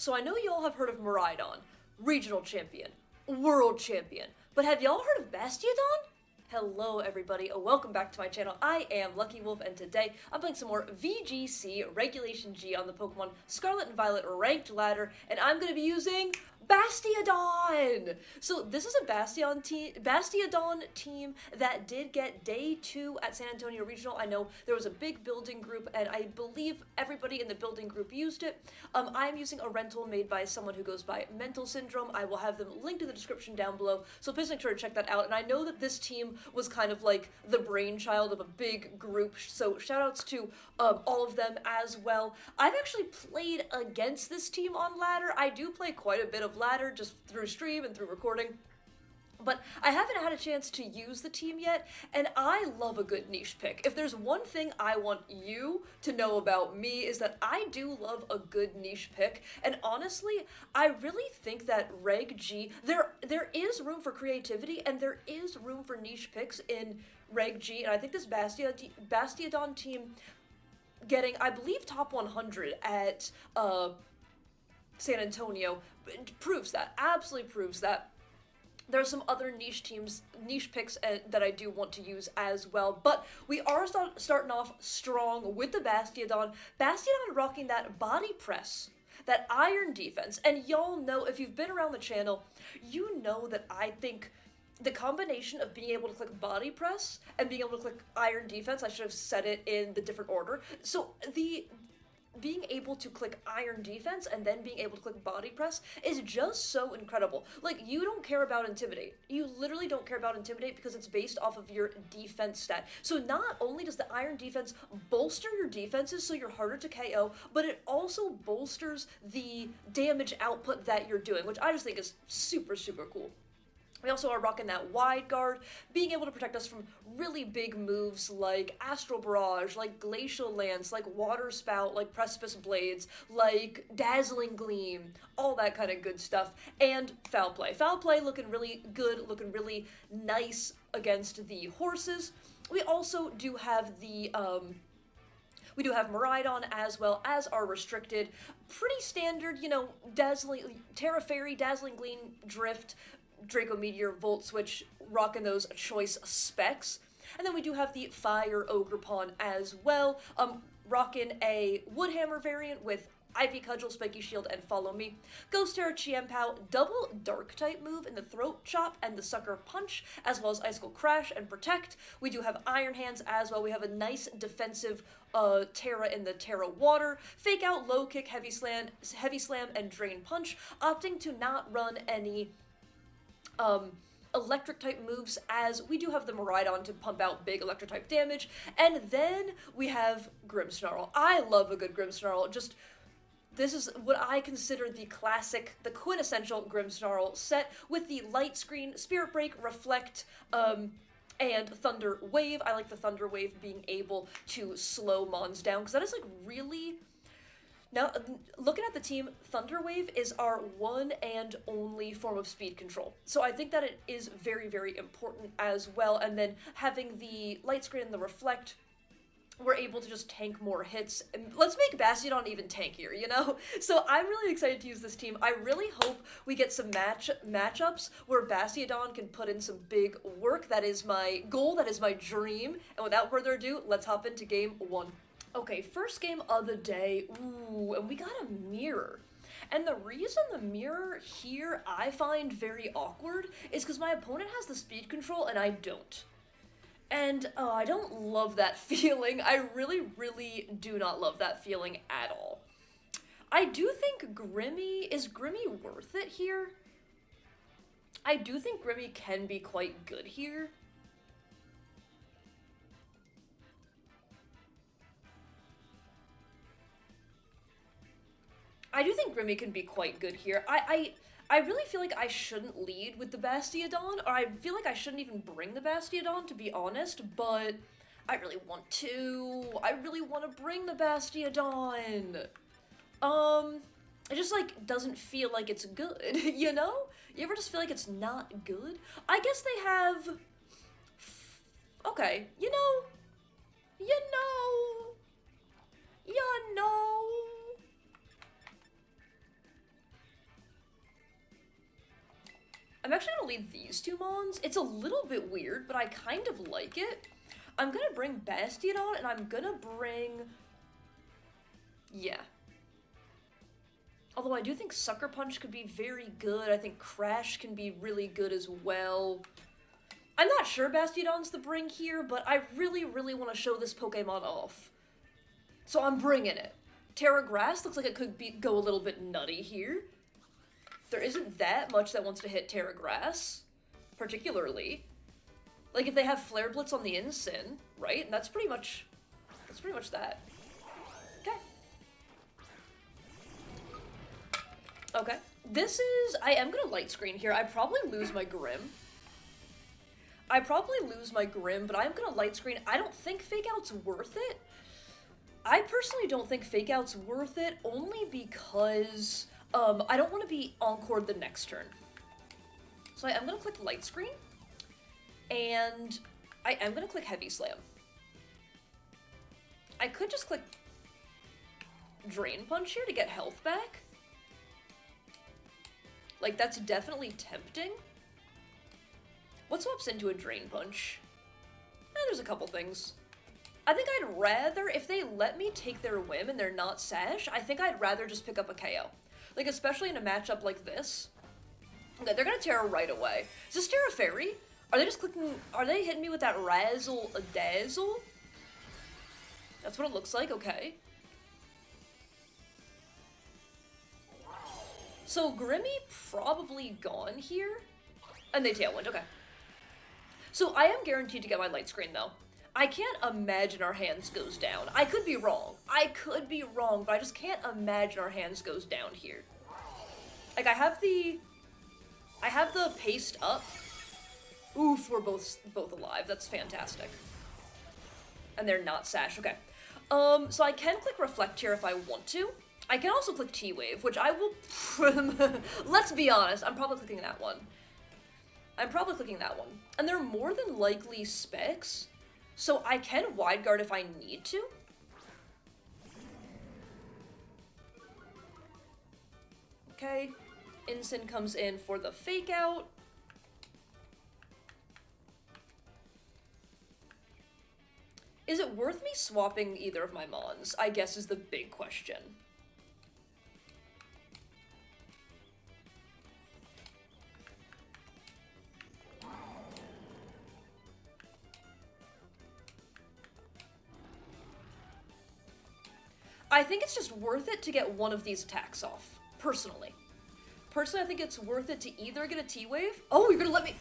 So I know you all have heard of Miraidon, regional champion, world champion, but have y'all heard of Bastiodon? Hello everybody, welcome back to my channel. I am Lucky Wolf, and today I'm playing some more VGC Regulation G on the Pokemon Scarlet and Violet ranked ladder, and I'm going to be using Bastiodon! So this is a Bastiodon team that did get day 2 at San Antonio Regional. I know there was a big building group, and I believe everybody in the building group used it. I'm using a rental made by someone who goes by Mental Syndrome. I will have them linked in the description down below, so please make sure to check that out. And I know that this team was kind of like the brainchild of a big group, so shoutouts to all of them as well. I've actually played against this team on ladder. I do play quite a bit of ladder just through stream and through recording, but I haven't had a chance to use the team yet, and I love a good niche pick. If there's one thing I want you to know about me is that I do love a good niche pick, and honestly, I really think that Reg G, there is room for creativity, and there is room for niche picks in Reg G, and I think this Bastiodon team getting, I believe, top 100 at San Antonio proves that, absolutely proves that. There are some other niche picks that I do want to use as well, but we are starting off strong with the Bastiodon. Bastiodon rocking that body press, that iron defense, and y'all know, if you've been around the channel, you know that I think the combination of being able to click body press and being able to click iron defense, I should have said it in the different order, so being able to click iron defense and then being able to click body press is just so incredible. Like, you don't care about intimidate. You literally don't care about intimidate because it's based off of your defense stat. So not only does the iron defense bolster your defenses so you're harder to KO, but it also bolsters the damage output that you're doing, which I just think is super, super cool. We also are rocking that wide guard, being able to protect us from really big moves like Astral Barrage, like Glacial Lance, like Water Spout, like Precipice Blades, like Dazzling Gleam, all that kind of good stuff, and Foul Play. Foul Play looking really good, looking really nice against the horses. We also do have the, we do have Miraidon as well as our restricted, pretty standard, you know, Terra Fairy, Dazzling Gleam, Drift, Draco Meteor, Volt Switch, rocking those choice specs. And then we do have the Fire Ogerpon as well, rocking a Woodhammer variant with Ivy Cudgel, Spiky Shield, and Follow Me. Ghost Terra Chiempao, double Dark type move in the Throat Chop and the Sucker Punch, as well as Icicle Crash and Protect. We do have Iron Hands as well. We have a nice defensive Terra in the Terra Water. Fake Out, Low Kick, Heavy Slam, and Drain Punch, opting to not run any electric type moves, as we do have the Miraidon to pump out big electric type damage. And then we have Grimmsnarl. I love a good Grimmsnarl. Just, this is what I consider the classic, the quintessential Grimmsnarl set with the Light Screen, Spirit Break, Reflect, and Thunder Wave. I like the Thunder Wave being able to slow mons down, because that is like really... Now, looking at the team, Thunder Wave is our one and only form of speed control. So I think that it is very, very important as well. And then having the Light Screen and the Reflect, we're able to just tank more hits. And let's make Bastiodon even tankier, you know? So I'm really excited to use this team. I really hope we get some matchups where Bastiodon can put in some big work. That is my goal, that is my dream. And without further ado, let's hop into game 1. Okay, first game of the day, ooh, and we got a mirror. And the reason the mirror here I find very awkward is because my opponent has the speed control and I don't. And I don't love that feeling. I really, really do not love that feeling at all. I do think is Grimmy worth it here? I do think Grimmy can be quite good here. I do think Grimmy can be quite good here. I really feel like I shouldn't lead with the Bastiodon, or I feel like I shouldn't even bring the Bastiodon, to be honest, but I really want to. I really want to bring the Bastiodon. It just, like, doesn't feel like it's good, you know? You ever just feel like it's not good? I guess they have... Okay, you know... I'm actually gonna leave these two mons. It's a little bit weird, but I kind of like it. I'm gonna bring Bastiodon, and I'm gonna bring... yeah. Although I do think Sucker Punch could be very good. I think Crash can be really good as well. I'm not sure Bastiodon's the bring here, but I really, really want to show this Pokemon off. So I'm bringing it. Terra Grass looks like it could go a little bit nutty here. There isn't that much that wants to hit Terra Grass, particularly. Like, if they have Flare Blitz on the Incin, right? And that's pretty much that. Okay. Okay. This is... I am gonna light screen here. I probably lose my Grim. But I'm gonna light screen. I don't think Fake Out's worth it. I personally don't think Fake Out's worth it, only because I don't want to be encored the next turn. So I'm gonna click light screen, and I am gonna click Heavy Slam. I could just click Drain Punch here to get health back. Like, that's definitely tempting. What swaps into a Drain Punch? There's a couple things. I think I'd rather, if they let me take their Whim and they're not Sash, I think I'd rather just pick up a KO. Like, especially in a matchup like this. Okay, they're gonna Terra right away. Is this Terra Fairy? Are they just clicking, are they hitting me with that Razzle Dazzle? That's what it looks like, okay. So Grimmy probably gone here. And they Tailwind, okay. So I am guaranteed to get my light screen though. I can't imagine our hands goes down. I could be wrong, but I just can't imagine our hands goes down here. Like, I have the paste up. Oof, we're both alive. That's fantastic. And they're not Sash, okay. So I can click Reflect here if I want to. I can also click T-Wave, which I will... Let's be honest, I'm probably clicking that one. And they're more than likely specs, so I can Wide Guard if I need to. Okay, Incin comes in for the Fake Out. Is it worth me swapping either of my Mons, I guess is the big question. I think it's just worth it to get one of these attacks off, personally. Personally, I think it's worth it to either get a T-Wave. Oh, you're gonna let me...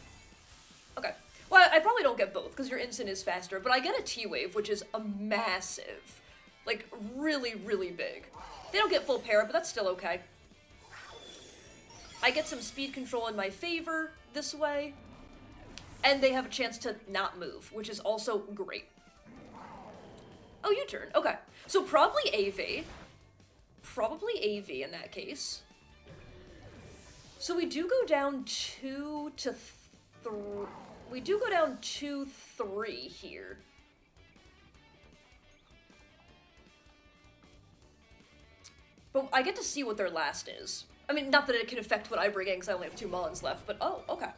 Okay. Well, I probably don't get both, because your Incin is faster, but I get a T-Wave, which is a massive. Like, really, really big. They don't get full para, but that's still okay. I get some speed control in my favor this way, and they have a chance to not move, which is also great. Oh, U-turn. Okay. So probably AV. Probably AV in that case. So we do go down 2 to 3. We do go down 2-3 here. But I get to see what their last is. I mean, not that it can affect what I bring in, because I only have 2 Mullins left, but oh, okay.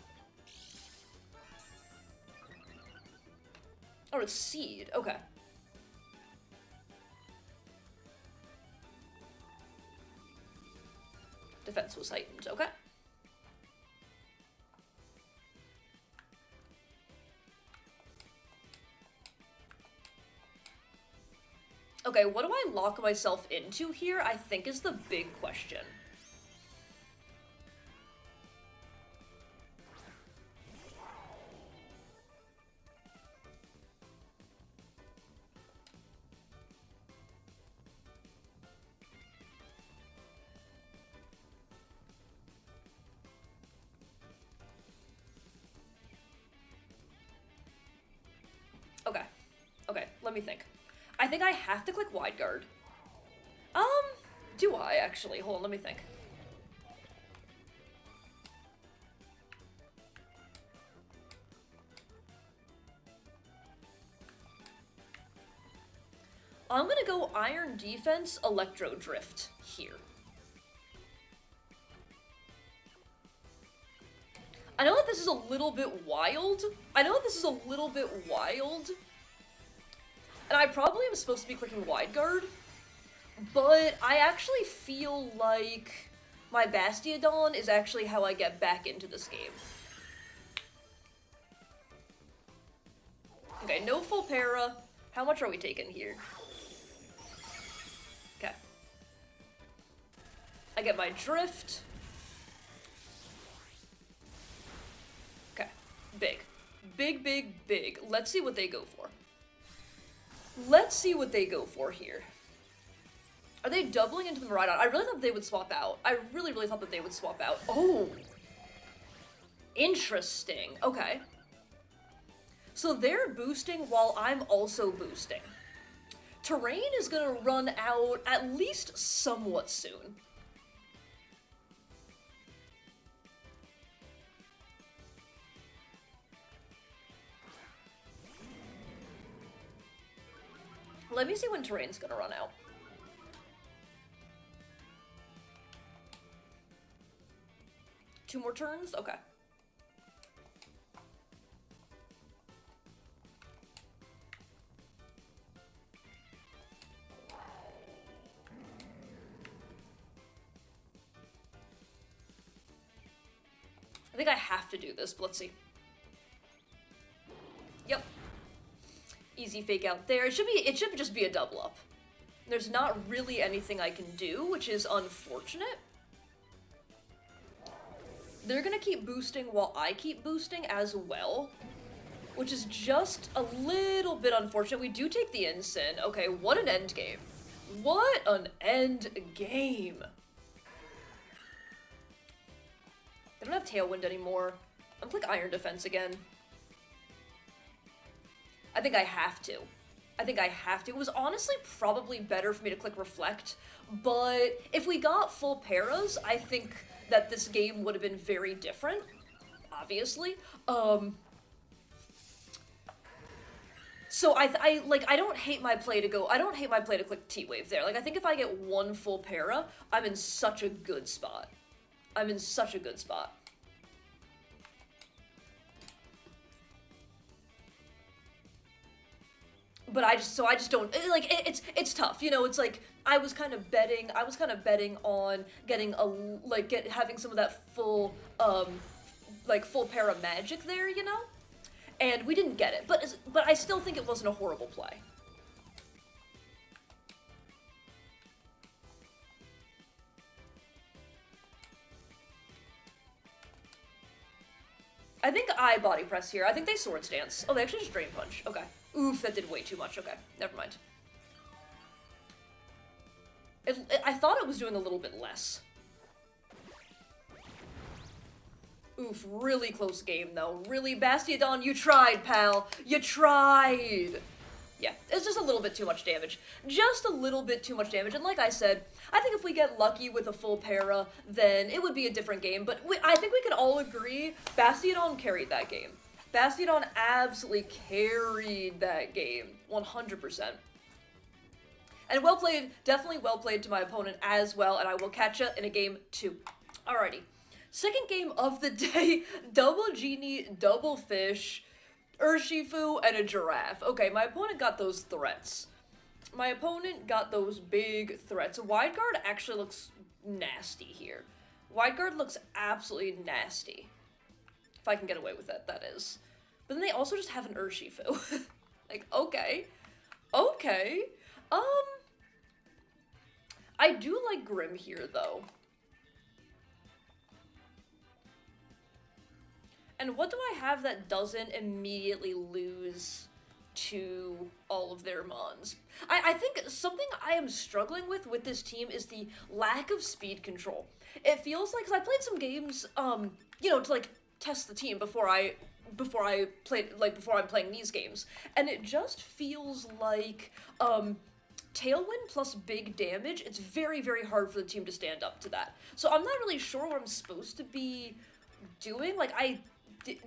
Oh, it's Seed. Okay. Defense was heightened. Okay. Okay, what do I lock myself into here, I think is the big question. Okay, let me think. I think I have to click Wide Guard. Do I actually? Hold on, let me think. I'm gonna go Iron Defense, Electro Drift here. I know that this is a little bit wild. I know that this is a little bit wild. And I probably am supposed to be clicking wide guard. But I actually feel like my Bastiodon is actually how I get back into this game. Okay, no full para. How much are we taking here? Okay. I get my drift. Okay. Big. Big, big, big. Let's see what they go for. Let's see what they go for here. Are they doubling into the Miraidon? I really thought they would swap out. I really, really thought that they would swap out. Oh! Interesting. Okay. So they're boosting while I'm also boosting. Terrain is gonna run out at least somewhat soon. Let me see when Terrain's gonna run out. Two more turns? Okay. I think I have to do this, but let's see. Yep. Easy fake out there. It should just be a double up. There's not really anything I can do, which is unfortunate. They're gonna keep boosting while I keep boosting as well, which is just a little bit unfortunate. We do take the Ensign. Okay, what an end game. What an end game. They don't have Tailwind anymore. I'm gonna click Iron Defense again. I think I have to. I think I have to. It was honestly probably better for me to click Reflect, but if we got full paras, I think that this game would have been very different, obviously. So I don't hate my play to click T-Wave there. Like, I think if I get one full para, I'm in such a good spot. I'm in such a good spot. But I just don't, like, it's tough, you know. It's like I was kind of betting on getting having some of that full full para magic there, you know, and we didn't get it. But I still think it wasn't a horrible play. I think I body press here. I think they Swords Dance. Oh, they actually just Drain Punch. Okay. Oof, that did way too much. Okay, never mind. I thought it was doing a little bit less. Oof, really close game, though. Really, Bastiodon, you tried, pal. You tried! Yeah, it's just a little bit too much damage. Just a little bit too much damage, and like I said, I think if we get lucky with a full para, then it would be a different game, but I think we can all agree Bastiodon carried that game. Bastiodon absolutely carried that game, 100%. And well played, definitely well played to my opponent as well, and I will catch you in a game 2. Alrighty. Second game of the day, double Genie, double Fish, Urshifu, and a Giraffe. Okay, my opponent got those threats. My opponent got those big threats. Wide Guard actually looks nasty here. Wide Guard looks absolutely nasty. If I can get away with it, that is. But then they also just have an Urshifu. Like, okay. Okay. I do like Grim here, though. And what do I have that doesn't immediately lose to all of their mons? I think something I am struggling with this team is the lack of speed control. It feels like, 'cause I played some games, you know, to, like, test the team before I'm playing these games, and it just feels like, Tailwind plus big damage, it's very, very hard for the team to stand up to that. So I'm not really sure what I'm supposed to be doing. Like,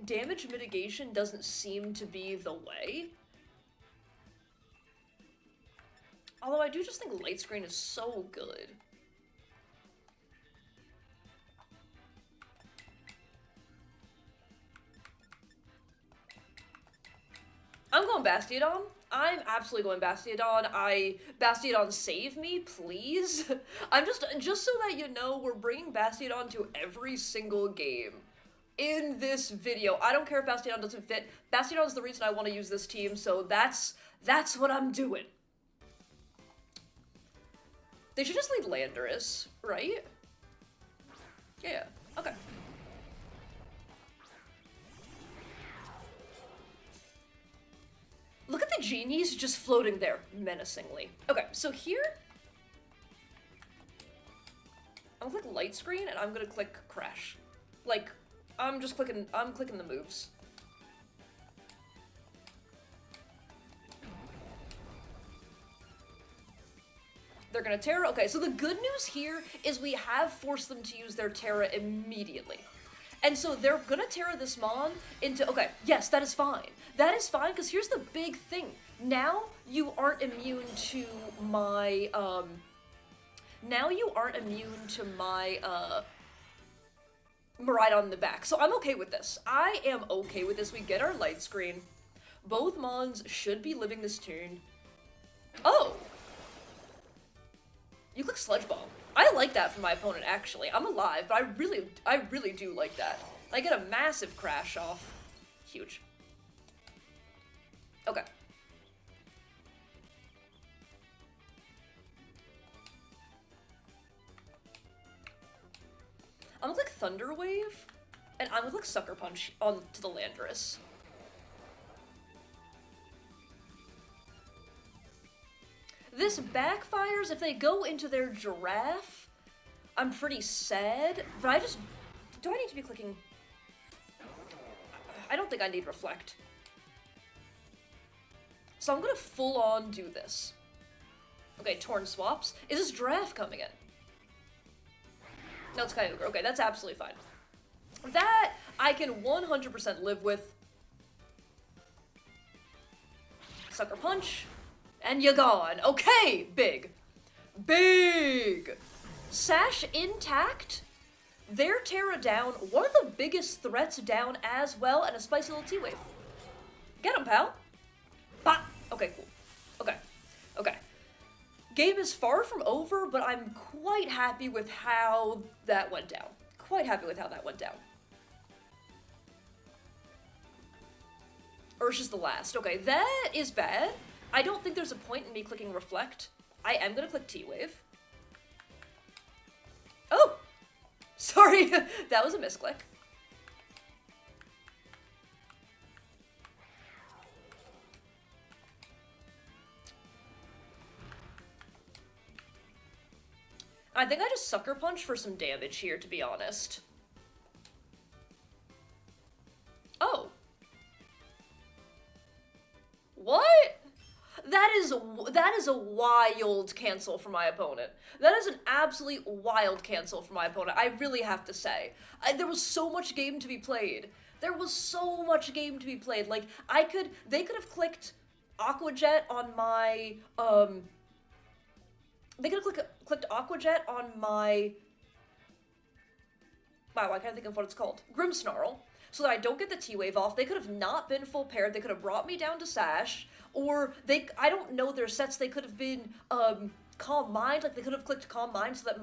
damage mitigation doesn't seem to be the way. Although I do just think Light Screen is so good. going Bastiodon. I'm absolutely going Bastiodon. Bastiodon, save me, please. I'm just so that you know, we're bringing Bastiodon to every single game in this video. I don't care if Bastiodon doesn't fit. Bastiodon's the reason I want to use this team, so that's what I'm doing. They should just lead Landorus, right? Yeah, okay. Look at the genies just floating there menacingly. Okay, so here, I'm gonna click light screen and I'm gonna click crash. Like, I'm clicking the moves. They're gonna Terra. Okay, so the good news here is we have forced them to use their Terra immediately. And so they're gonna Terra this Mon into, okay, yes, that is fine. That is fine, because here's the big thing. Now you aren't immune to my, Miraidon in the back. So I'm okay with this. I am okay with this. We get our light screen. Both Mons should be living this turn. Oh! You click Sludge Bomb. I like that for my opponent, actually. I'm alive, but I really do like that. I get a massive crash off. Huge. Okay. I'm gonna click Thunder Wave, and I'm gonna click Sucker Punch on to the Landorus. This backfires if they go into their Giraffe. I'm pretty sad, but I just... Do I need to be clicking... I don't think I need Reflect. So I'm gonna full-on do this. Okay, Torn Swaps. Is this Giraffe coming in? No, it's Kyogre. Okay, that's absolutely fine. That I can 100% live with. Sucker Punch. And you're gone. Okay, big. Big! Sash intact. Their Terra down. One of the biggest threats down as well, and a spicy little T-Wave. Get him, pal. Bah! Okay, cool. Okay. Okay. Game is far from over, but I'm quite happy with how that went down. Quite happy with how that went down. Urshi's the last. Okay, that is bad. I don't think there's a point in me clicking Reflect. I am gonna click T-Wave. Oh! Sorry, that was a misclick. I think I just Sucker Punch for some damage here, to be honest. Oh. What? That is a wild cancel for my opponent. That is an absolutely wild cancel for my opponent, I really have to say. There was so much game to be played. There was so much game to be played. Like, they could have clicked Aqua Jet on my, they could have clicked Aqua Jet on my... Wow, I can't think of what it's called. Grimmsnarl. So that I don't get the T-Wave off. They could have not been full paired. They could have brought me down to Sash. Or I don't know their sets. They could have been, Calm Mind. Like, they could have clicked Calm Mind so that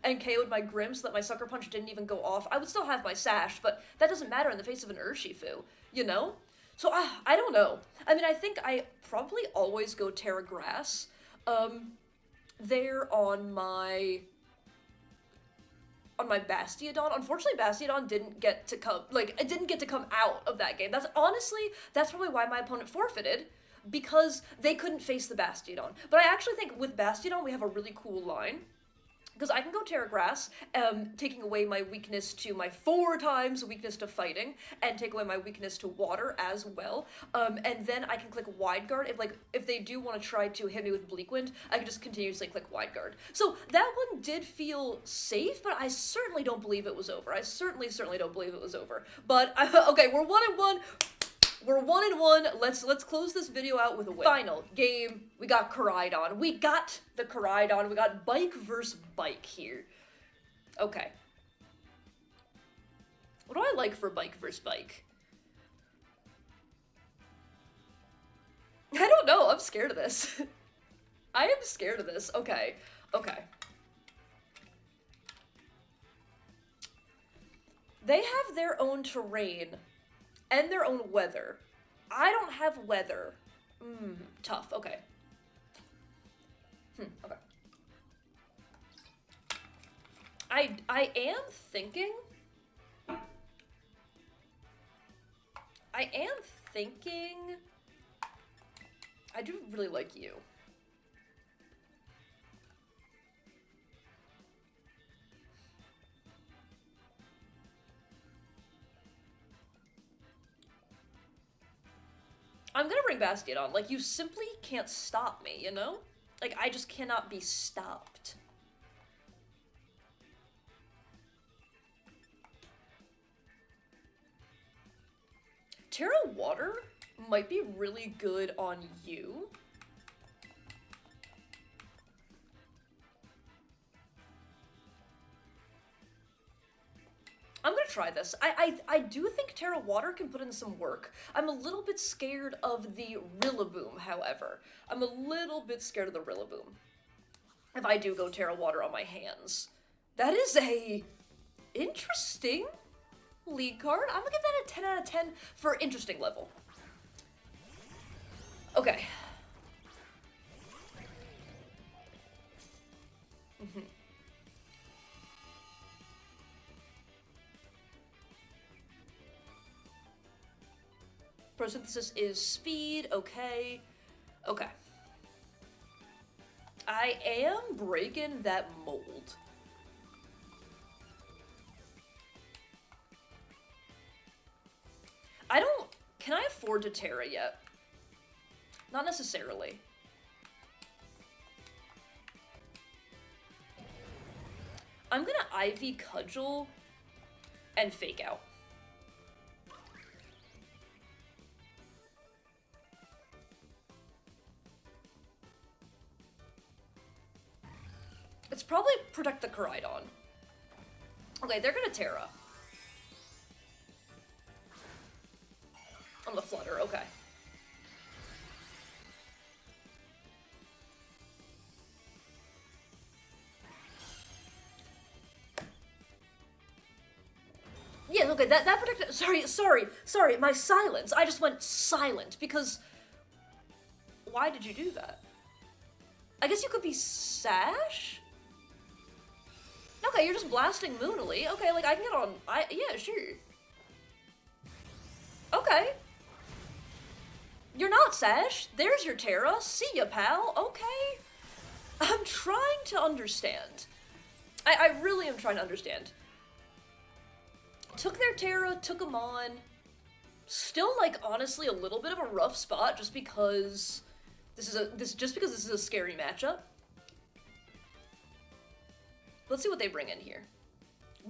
and KO'd my Grimm so that my Sucker Punch didn't even go off. I would still have my Sash, but that doesn't matter in the face of an Urshifu, you know? So, I don't know. I mean, I think I probably always go Terra Grass. There on my Bastiodon. Unfortunately, Bastiodon didn't get to come, it didn't get to come out of that game. That's probably why my opponent forfeited, because they couldn't face the Bastiodon. But I actually think with Bastiodon, we have a really cool line, because I can go Terra Grass, taking away my weakness to my 4 times weakness to fighting, and take away my weakness to water as well. And then I can click Wide Guard. If they do want to try to hit me with Bleak Wind, I can just continuously click Wide Guard. So that one did feel safe, but I certainly don't believe it was over. I certainly don't believe it was over. But, okay, we're 1-1. We're 1-1. Let's close this video out with a win. Final game. We got Koraidon. We got the Koraidon. We got bike versus bike here. Okay. What do I like for bike versus bike? I don't know. I'm scared of this. I am scared of this. Okay. Okay. They have their own terrain and their own weather. I don't have weather. Tough. Okay. Okay. I am thinking... I do really like you. I'm gonna bring Bastiodon. Like, you simply can't stop me, you know? Like, I just cannot be stopped. Terra Water might be really good on you. I'm gonna try this. I do think Terra Water can put in some work. I'm a little bit scared of the Rillaboom, however. I'm a little bit scared of the Rillaboom. If I do go Terra Water on my hands. That is a interesting league card. I'm gonna give that a 10 out of 10 for interesting level. Okay. Photosynthesis is speed, okay. Okay. I am breaking that mold. Can I afford to Terra yet? Not necessarily. I'm gonna Ivy Cudgel and Fake Out. It's probably Protect the Koraidon. Okay, they're gonna Terra. On the Flutter, okay. Yeah, okay, that protected. Sorry, my silence. I just went silent because. Why did you do that? I guess you could be Sash? Okay, you're just blasting Moonily. Okay, like, I can get on... yeah, sure. Okay. You're not Sash. There's your Terra. See ya, pal. Okay. I'm trying to understand. I really am trying to understand. Took their Terra, took them on. Still, like, honestly, a little bit of a rough spot just because... This is a scary matchup. Let's see what they bring in here.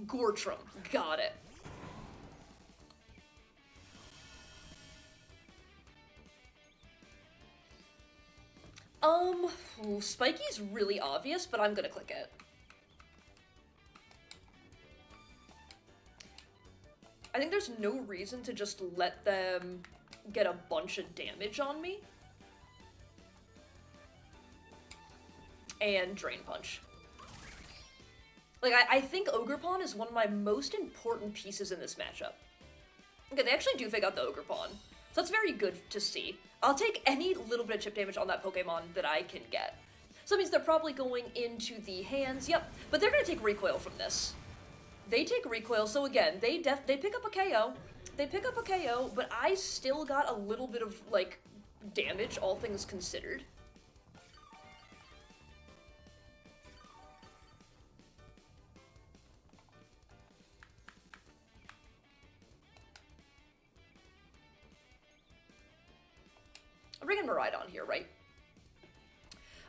Gortrum. Got it. Spiky's really obvious, but I'm gonna click it. I think there's no reason to just let them get a bunch of damage on me. And Drain Punch. Like, I think Ogerpon is one of my most important pieces in this matchup. Okay, they actually do fake out the Ogerpon. So that's very good to see. I'll take any little bit of chip damage on that Pokemon that I can get. So that means they're probably going into the hands, yep. But they're gonna take Recoil from this. They take Recoil, so again, they pick up a KO. They pick up a KO, but I still got a little bit of, like, damage, all things considered. I'm bringing Miraidon here, right?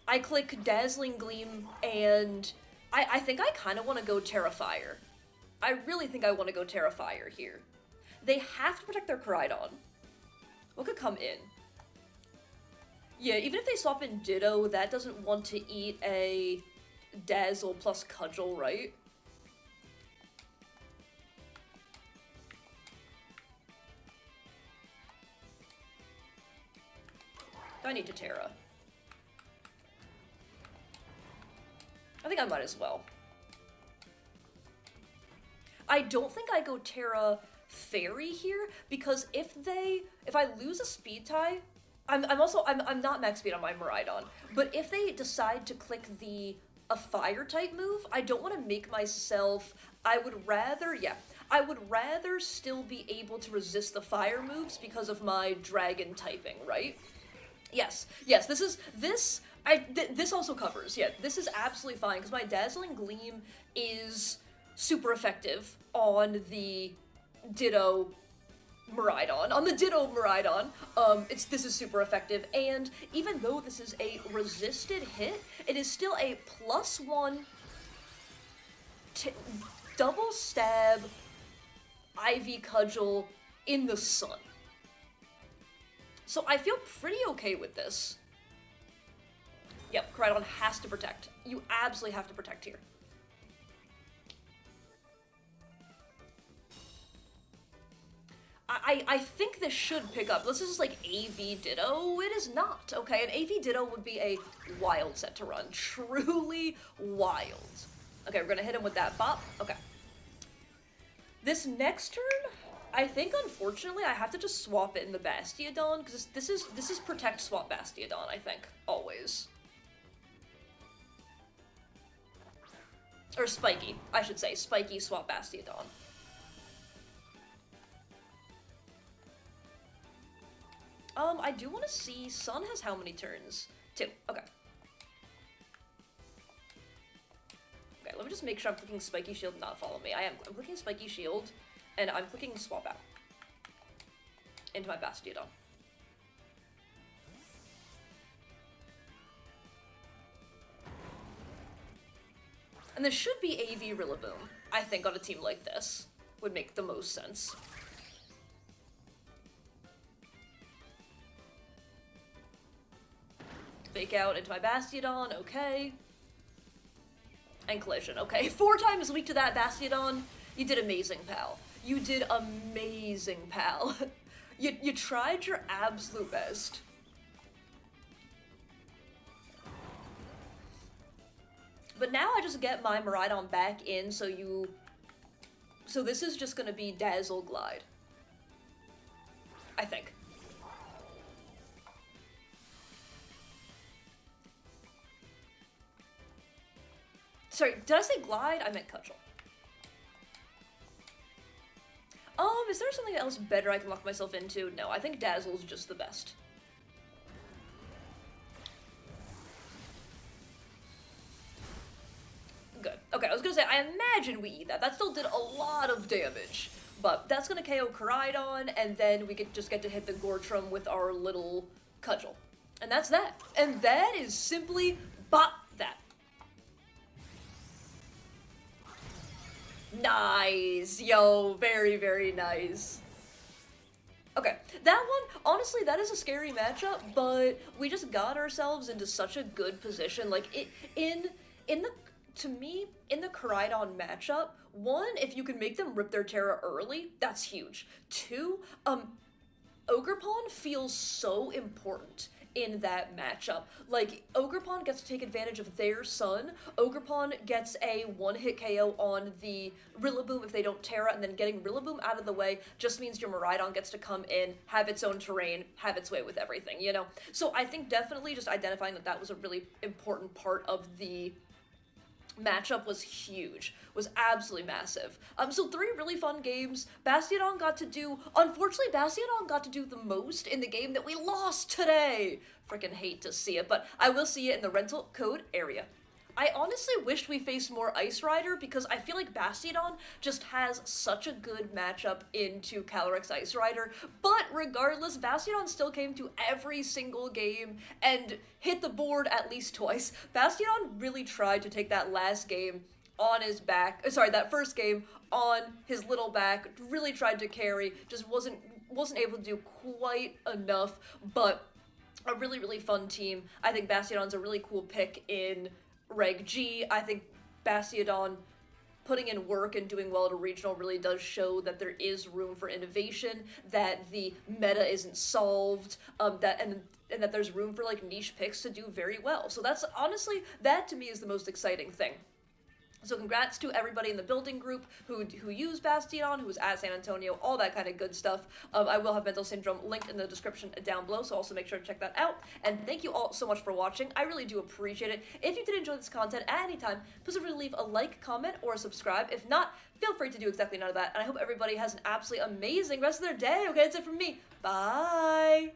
I click Dazzling Gleam, and I think I kind of want to go Terrifier. I really think I want to go Terrifier here. They have to protect their Koraidon. What could come in? Yeah, even if they swap in Ditto, that doesn't want to eat a Dazzle plus Cudgel, right? I need to Terra. I think I might as well. I don't think I go Terra Fairy here, because if I lose a speed tie, I'm not max speed on my Miraidon, but if they decide to click a fire type move, I don't want to make myself, I would rather still be able to resist the fire moves because of my dragon typing, right? Yes, this also covers, yeah, this is absolutely fine, because my Dazzling Gleam is super effective on the Ditto Miraidon. This is super effective, and even though this is a resisted hit, it is still a +1 double stab Ivy Cudgel in the sun. So I feel pretty okay with this. Yep, Koraidon has to protect. You absolutely have to protect here. I think this should pick up. This is like AV Ditto. It is not, okay? An AV Ditto would be a wild set to run. Truly wild. Okay, we're gonna hit him with that bop. Okay. This next turn, I think unfortunately I have to just swap it in the Bastiodon, because this is protect swap Bastiodon, I think, always. Or Spiky, I should say. Spiky swap Bastiodon. I do want to see, Sun has how many turns? 2, okay. Okay, let me just make sure I'm clicking Spiky Shield and not follow me. I'm clicking Spiky Shield, and I'm clicking Swap Out into my Bastiodon. And this should be AV Rillaboom, I think, on a team like this. Would make the most sense. Fake out into my Bastiodon, okay. And Collision, okay. 4 times weak to that, Bastiodon. You did amazing, pal. You did amazing, pal. You tried your absolute best. But now I just get my Miraidon back in, so this is just gonna be Dazzle Glide. I think. Sorry, did I say Glide? I meant Cudgel. Is there something else better I can lock myself into? No, I think Dazzle's just the best. Good. Okay, I was gonna say, I imagine we eat that. That still did a lot of damage. But that's gonna KO Koraidon, and then we just get to hit the Gortrum with our little Cudgel. And that's that. And that is simply bop that. Nice! Yo, very, very nice. Okay, that one, honestly, that is a scary matchup, but we just got ourselves into such a good position. Like, to me, in the Koraidon matchup, 1, if you can make them rip their Terra early, that's huge. 2, Ogerpon feels so important in that matchup. Like, Ogerpon gets to take advantage of their Sun, Ogerpon gets a 1-hit KO on the Rillaboom if they don't Terra, and then getting Rillaboom out of the way just means your Miraidon gets to come in, have its own terrain, have its way with everything, you know? So I think definitely just identifying that that was a really important part of the matchup was huge, was absolutely massive. So 3 really fun games. Bastiodon got to do, unfortunately, Bastiodon got to do the most in the game that we lost today. Freaking hate to see it, but I will see it in the rental code area. I honestly wished we faced more Ice Rider because I feel like Bastiodon just has such a good matchup into Calyrex Ice Rider, but regardless, Bastiodon still came to every single game and hit the board at least twice. Bastiodon really tried to take that last game on his back, that first game on his little back, really tried to carry, just wasn't able to do quite enough, but a really, really fun team. I think Bastiodon's a really cool pick in Reg G. I think Bastiodon putting in work and doing well at a regional really does show that there is room for innovation, that the meta isn't solved, and that there's room for like niche picks to do very well. So that's honestly, that to me is the most exciting thing. So congrats to everybody in the building group who used Bastiodon, who was at San Antonio, all that kind of good stuff. I will have Mental Syndrome linked in the description down below, so also make sure to check that out. And thank you all so much for watching. I really do appreciate it. If you did enjoy this content at any time, please feel free to leave a like, comment, or a subscribe. If not, feel free to do exactly none of that. And I hope everybody has an absolutely amazing rest of their day. Okay, that's it from me. Bye!